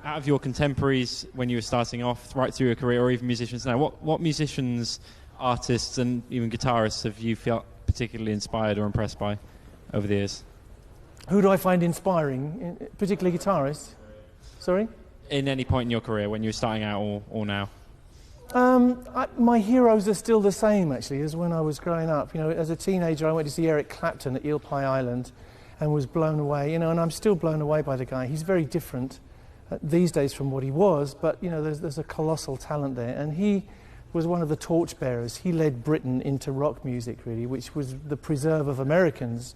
out of your contemporaries when you were starting off, right through your career, or even musicians now, what musicians, artists, and even guitarists have you felt particularly inspired or impressed by over the years? Who do I find inspiring, particularly guitarists? Sorry? In any point in your career, when you were starting out or now? My heroes are still the same, actually, as when I was growing up. You know, as a teenager, I went to see Eric Clapton at Eel Pie Island and was blown away, you know, and I'm still blown away by the guy. He's very different these days from what he was, but, you know, there's a colossal talent there. And he was one of the torchbearers. He led Britain into rock music, really, which was the preserve of Americans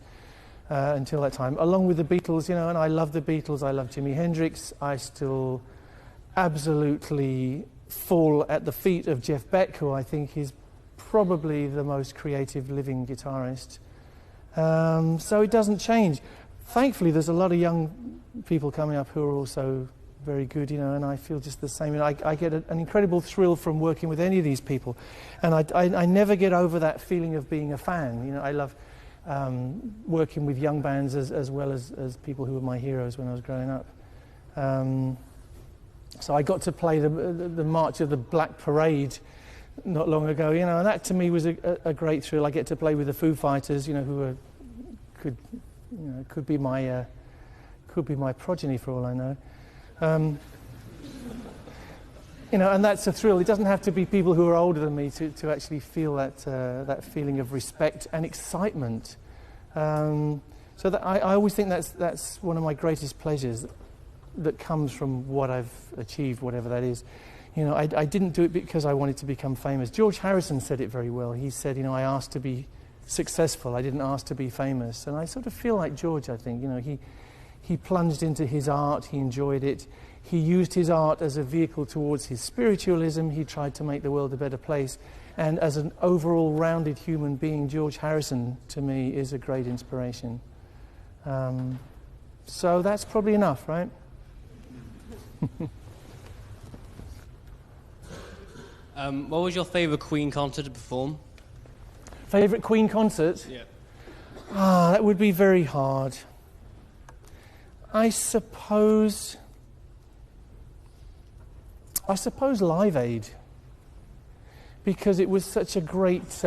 until that time, along with the Beatles, you know, and I love the Beatles, I love Jimi Hendrix. I still absolutely fall at the feet of Jeff Beck, who I think is probably the most creative living guitarist. So it doesn't change. Thankfully, there's a lot of young people coming up who are also very good, you know, and I feel just the same. You know, I get an incredible thrill from working with any of these people, and I never get over that feeling of being a fan. You know, I love working with young bands as well as people who were my heroes when I was growing up. So I got to play the March of the Black Parade not long ago, you know, and that to me was a great thrill. I get to play with the Foo Fighters, you know, who could be my progeny for all I know. You know, and that's a thrill. It doesn't have to be people who are older than me to actually feel that feeling of respect and excitement. So that I always think that's one of my greatest pleasures that comes from what I've achieved, whatever that is. You know, I didn't do it because I wanted to become famous. George Harrison said it very well. He said, you know, I asked to be successful. I didn't ask to be famous. And I sort of feel like George, I think. You know, he plunged into his art. He enjoyed it. He used his art as a vehicle towards his spiritualism. He tried to make the world a better place. And as an overall rounded human being, George Harrison, to me, is a great inspiration. So that's probably enough, right? What was your favourite Queen concert to perform? Favourite Queen concert? Yeah. That would be very hard. I suppose Live Aid, because it was such a great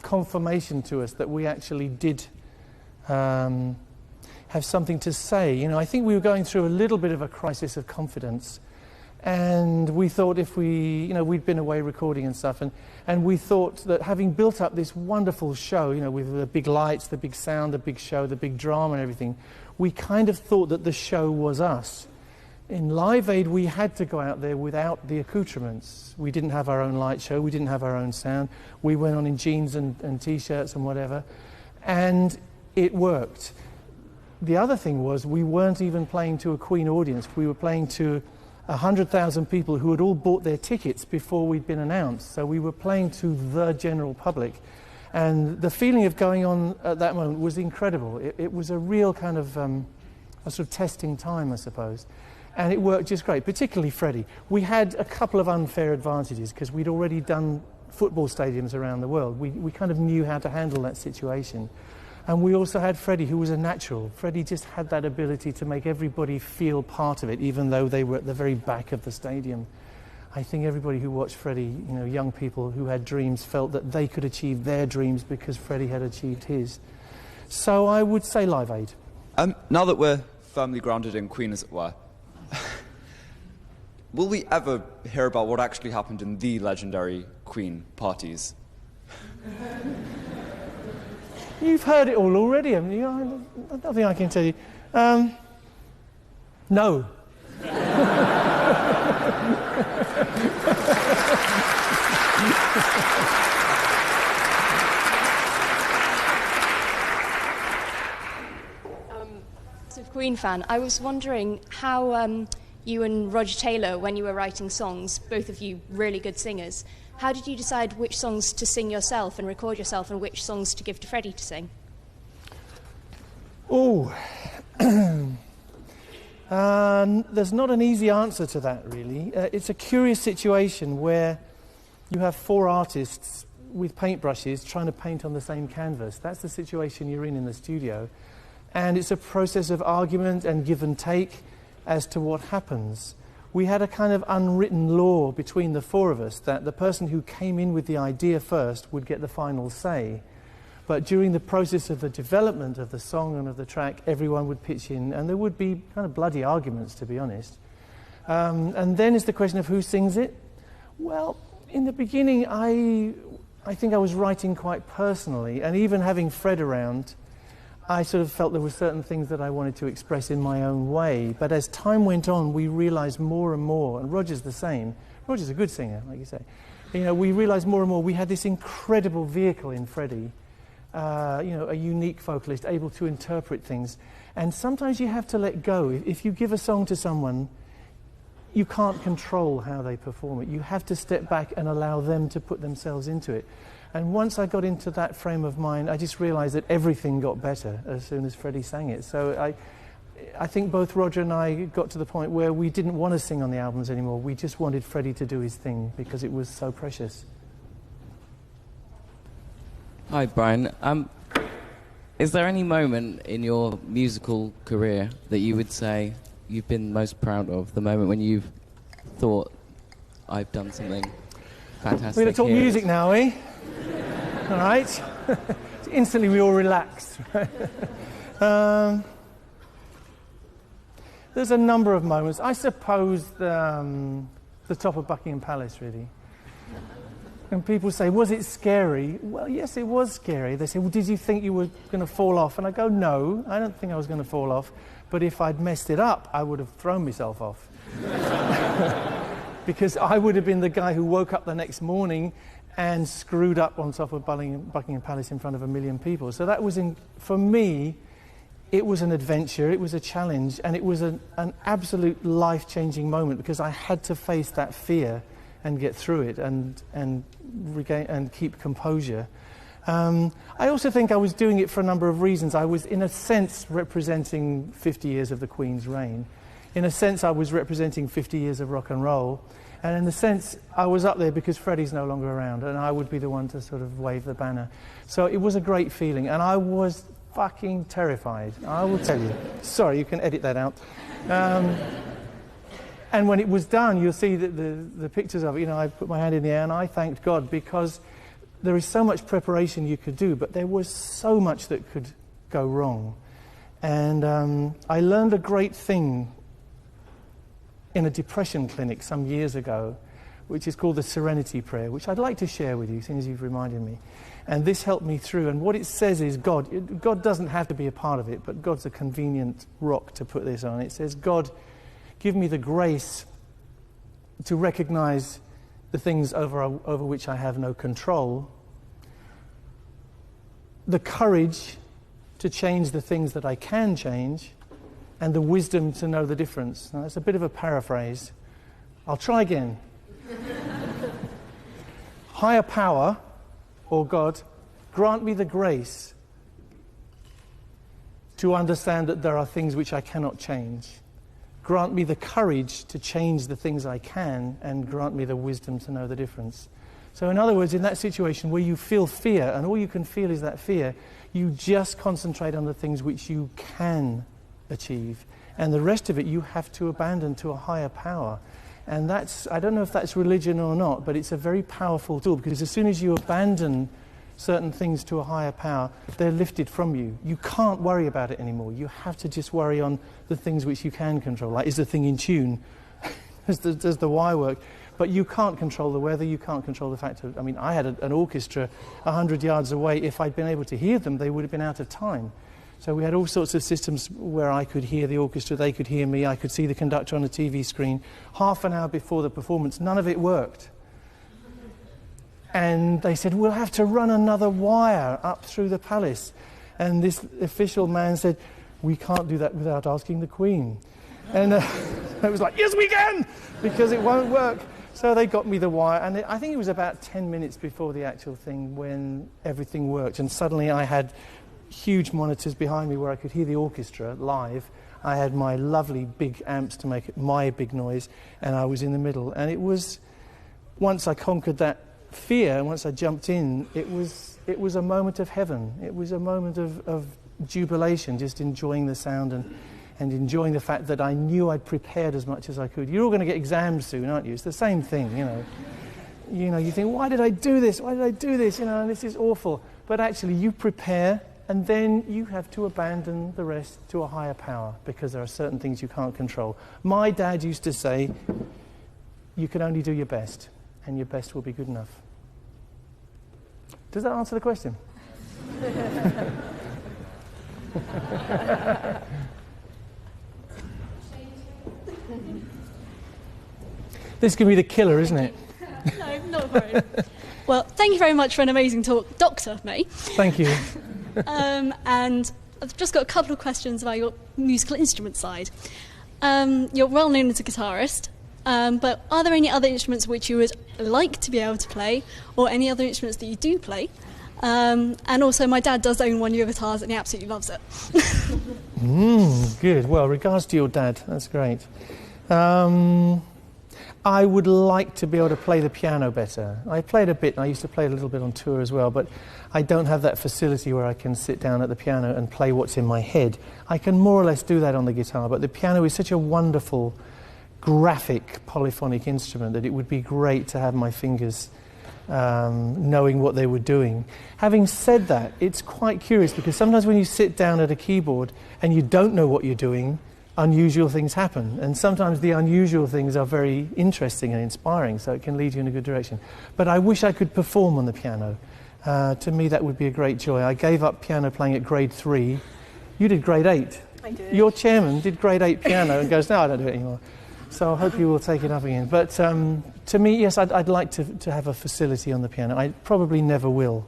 confirmation to us that we actually did have something to say. You know, I think we were going through a little bit of a crisis of confidence, and we thought if we, you know, we'd been away recording and stuff, and we thought that having built up this wonderful show, you know, with the big lights, the big sound, the big show, the big drama and everything, we kind of thought that the show was us. In Live Aid, we had to go out there without the accoutrements. We didn't have our own light show, we didn't have our own sound. We went on in jeans and T-shirts and whatever, and it worked. The other thing was we weren't even playing to a Queen audience. We were playing to 100,000 people who had all bought their tickets before we'd been announced. So we were playing to the general public. And the feeling of going on at that moment was incredible. It was a real kind of a sort of testing time, I suppose. And it worked just great, particularly Freddie. We had a couple of unfair advantages because we'd already done football stadiums around the world. We kind of knew how to handle that situation. And we also had Freddie, who was a natural. Freddie just had that ability to make everybody feel part of it, even though they were at the very back of the stadium. I think everybody who watched Freddie, you know, young people who had dreams, felt that they could achieve their dreams because Freddie had achieved his. So I would say Live Aid. Now that we're firmly grounded in Queen, as it were, will we ever hear about what actually happened in the legendary Queen parties? You've heard it all already, haven't you? I don't think I can tell you. No. So, Queen fan, I was wondering how you and Roger Taylor, when you were writing songs, both of you really good singers, how did you decide which songs to sing yourself and record yourself and which songs to give to Freddie to sing? Oh, there's not an easy answer to that, really. It's a curious situation where you have four artists with paintbrushes trying to paint on the same canvas. That's the situation you're in the studio. And it's a process of argument and give and take. as to what happens. We had a kind of unwritten law between the four of us that the person who came in with the idea first would get the final say. But during the process of the development of the song and of the track, everyone would pitch in, and there would be kind of bloody arguments, to be honest. And then is the question of who sings it. Well, in the beginning, I think I was writing quite personally, and even having Fred around, I sort of felt there were certain things that I wanted to express in my own way. But as time went on, we realised more and more, and Roger's the same. Roger's a good singer, like you say. You know, we realised more and more we had this incredible vehicle in Freddie, a unique vocalist, able to interpret things. And sometimes you have to let go. If you give a song to someone, you can't control how they perform it. You have to step back and allow them to put themselves into it. And once I got into that frame of mind, I just realised that everything got better as soon as Freddie sang it. So I think both Roger and I got to the point where we didn't want to sing on the albums anymore. We just wanted Freddie to do his thing because it was so precious. Hi, Brian. Is there any moment in your musical career that you would say you've been most proud of? The moment when you've thought, I've done something fantastic. We're going to talk music now, eh? All right. Instantly we all relax. There's a number of moments. I suppose the top of Buckingham Palace, really. And people say, was it scary? Well, yes, it was scary. They say, well, did you think you were going to fall off? And I go, no, I don't think I was going to fall off. But if I'd messed it up, I would have thrown myself off. Because I would have been the guy who woke up the next morning and screwed up on top of Buckingham Palace in front of 1 million people. So that was, for me, it was an adventure, it was a challenge, and it was an absolute life-changing moment because I had to face that fear and get through it and regain and keep composure. I also think I was doing it for a number of reasons. I was, in a sense, representing 50 years of the Queen's reign. In a sense, I was representing 50 years of rock and roll. And in a sense, I was up there because Freddie's no longer around, and I would be the one to sort of wave the banner. So it was a great feeling, and I was fucking terrified, I will tell you. Sorry, you can edit that out. And when it was done, you'll see that the pictures of it, you know, I put my hand in the air and I thanked God because there is so much preparation you could do, but there was so much that could go wrong. And I learned a great thing in a depression clinic some years ago, which is called the Serenity Prayer, which I'd like to share with you, seeing as you've reminded me. And this helped me through. And what it says is God doesn't have to be a part of it, but God's a convenient rock to put this on. It says, God, give me the grace to recognize the things over which I have no control, the courage to change the things that I can change, and the wisdom to know the difference. Now, that's a bit of a paraphrase. I'll try again. Higher power, or God, grant me the grace to understand that there are things which I cannot change. Grant me the courage to change the things I can, and grant me the wisdom to know the difference. So in other words, in that situation where you feel fear, and all you can feel is that fear, you just concentrate on the things which you can achieve. And the rest of it you have to abandon to a higher power. And that's, I don't know if that's religion or not, but it's a very powerful tool, because as soon as you abandon certain things to a higher power, they're lifted from you. You can't worry about it anymore. You have to just worry on the things which you can control. Like, is the thing in tune? Does the wire work? But you can't control the weather, you can't control the fact of, I mean, I had an orchestra 100 yards away. If I'd been able to hear them, they would have been out of time. So we had all sorts of systems where I could hear the orchestra, they could hear me, I could see the conductor on the TV screen. Half an hour before the performance, none of it worked. And they said, we'll have to run another wire up through the palace. And this official man said, we can't do that without asking the Queen. And I was like, yes, we can, because it won't work. So they got me the wire, and I think it was about 10 minutes before the actual thing when everything worked. And suddenly I had huge monitors behind me where I could hear the orchestra live. I had my lovely big amps to make it my big noise, and I was in the middle. And it was, once I conquered that fear, and once I jumped in, it was a moment of heaven. It was a moment of jubilation, just enjoying the sound and enjoying the fact that I knew I'd prepared as much as I could. You're all going to get exams soon, aren't you? It's the same thing, you know. You think, why did I do this? Why did I do this? You know, and this is awful. But actually, you prepare, and then you have to abandon the rest to a higher power, because there are certain things you can't control. My dad used to say, you can only do your best, and your best will be good enough. Does that answer the question? This could be the killer, isn't it? No, not very. Well, thank you very much for an amazing talk, Dr. May. Thank you. And I've just got a couple of questions about your musical instrument side. You're well known as a guitarist, but are there any other instruments which you would like to be able to play, or any other instruments that you do play? And also, my dad does own one of your guitars, and he absolutely loves it. Good. Well, regards to your dad, that's great. I would like to be able to play the piano better. I played a bit, and I used to play a little bit on tour as well, but I don't have that facility where I can sit down at the piano and play what's in my head. I can more or less do that on the guitar, but the piano is such a wonderful, graphic, polyphonic instrument that it would be great to have my fingers knowing what they were doing. Having said that, it's quite curious, because sometimes when you sit down at a keyboard and you don't know what you're doing, unusual things happen, and sometimes the unusual things are very interesting and inspiring, so it can lead you in a good direction. But I wish I could perform on the piano. To me, that would be a great joy. I gave up piano playing at grade 3. You did grade 8. I did. Your chairman did grade 8 piano and goes, no, I don't do it anymore. So I hope you will take it up again. But to me, yes, I'd like to have a facility on the piano. I probably never will.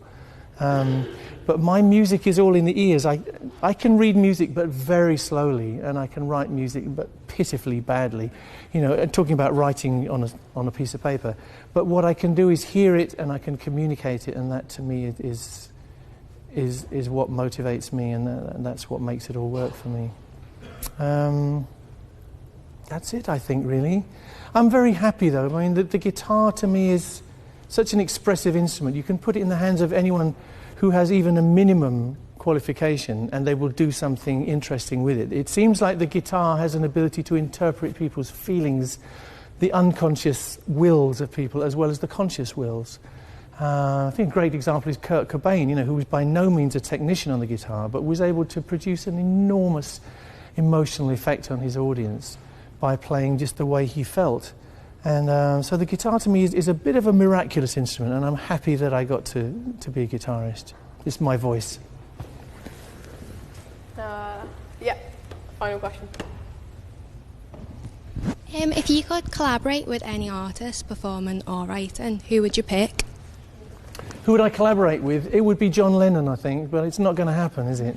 But my music is all in the ears. I can read music, but very slowly, and I can write music, but pitifully badly. You know, talking about writing on a piece of paper. But what I can do is hear it, and I can communicate it, and that to me is what motivates me, and that's what makes it all work for me. That's it, I think, really. I'm very happy, though. I mean, the guitar to me is such an expressive instrument. You can put it in the hands of anyone who has even a minimum qualification, and they will do something interesting with it. It seems like the guitar has an ability to interpret people's feelings, the unconscious wills of people, as well as the conscious wills. I think a great example is Kurt Cobain, who was by no means a technician on the guitar, but was able to produce an enormous emotional effect on his audience by playing just the way he felt. And so the guitar to me is a bit of a miraculous instrument, and I'm happy that I got to be a guitarist. It's my voice. Yeah, final question. If you could collaborate with any artist, performing or writing, who would you pick? Who would I collaborate with? It would be John Lennon, I think, but it's not going to happen, is it?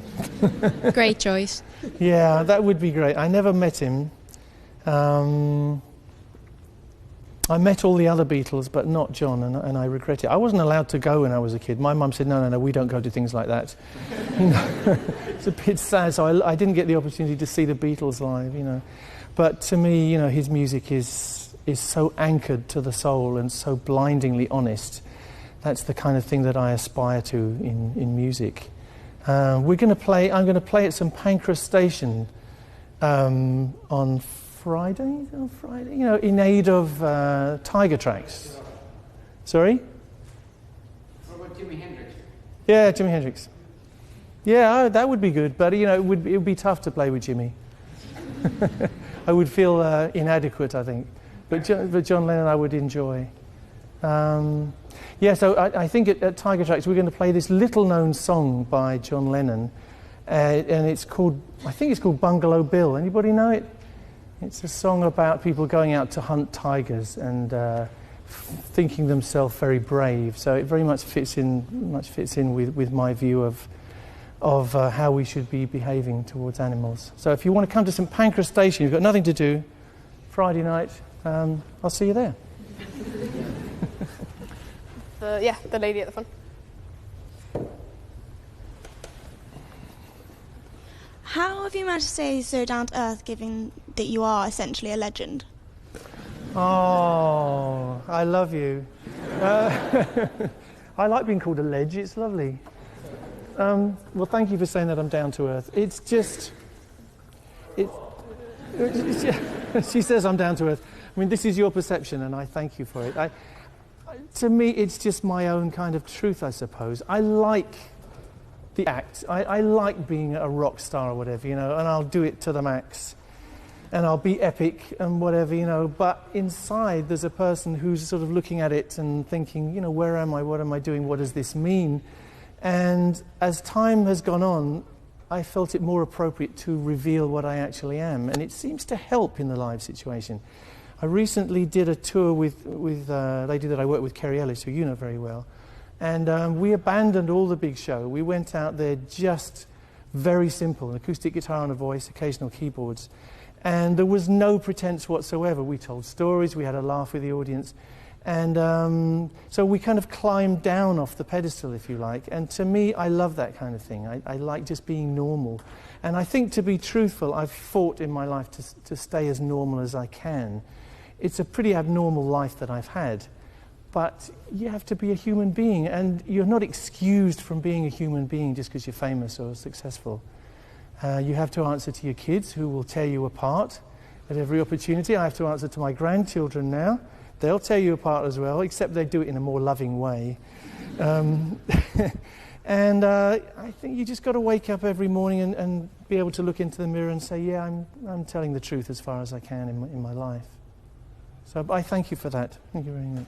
Great choice. Yeah, that would be great. I never met him. I met all the other Beatles, but not John, and I regret it. I wasn't allowed to go when I was a kid. My mum said, no, we don't go to things like that. It's a bit sad, so I didn't get the opportunity to see the Beatles live, But to me, his music is so anchored to the soul and so blindingly honest. That's the kind of thing that I aspire to in music. I'm going to play at St Pancras Station on Friday, in aid of Tiger Tracks. Sorry? What about Jimi Hendrix? Yeah, Jimi Hendrix. Yeah, that would be good, but it would be tough to play with Jimmy. I would feel inadequate, I think. But John Lennon I would enjoy. So I think at Tiger Tracks we're going to play this little-known song by John Lennon, and it's called Bungalow Bill. Anybody know it? It's a song about people going out to hunt tigers and thinking themselves very brave. So it very much fits in with my view of how we should be behaving towards animals. So if you want to come to St Pancras Station, you've got nothing to do, Friday night, I'll see you there. The lady at the front. How have you managed to stay so down to earth, given that you are essentially a legend? Oh, I love you. I like being called a ledge. It's lovely. Well, thank you for saying that I'm down to earth. It's just, She says I'm down to earth. I mean, this is your perception, and I thank you for it. To me, it's just my own kind of truth, I suppose. I like the act. I like being a rock star or whatever, and I'll do it to the max. And I'll be epic and whatever, but inside there's a person who's sort of looking at it and thinking, where am I? What am I doing? What does this mean? And as time has gone on, I felt it more appropriate to reveal what I actually am. And it seems to help in the live situation. I recently did a tour with a lady that I work with, Kerry Ellis, who you know very well. And we abandoned all the big show. We went out there just very simple, an acoustic guitar and a voice, occasional keyboards. And there was no pretense whatsoever. We told stories, we had a laugh with the audience. And so we kind of climbed down off the pedestal, if you like. And to me, I love that kind of thing. I like just being normal. And I think, to be truthful, I've fought in my life to stay as normal as I can. It's a pretty abnormal life that I've had. But you have to be a human being. And you're not excused from being a human being just because you're famous or successful. You have to answer to your kids, who will tear you apart at every opportunity. I have to answer to my grandchildren now. They'll tear you apart as well, except they do it in a more loving way. And I think you just got to wake up every morning and be able to look into the mirror and say, yeah, I'm telling the truth as far as I can in my life. So I thank you for that. Thank you very much.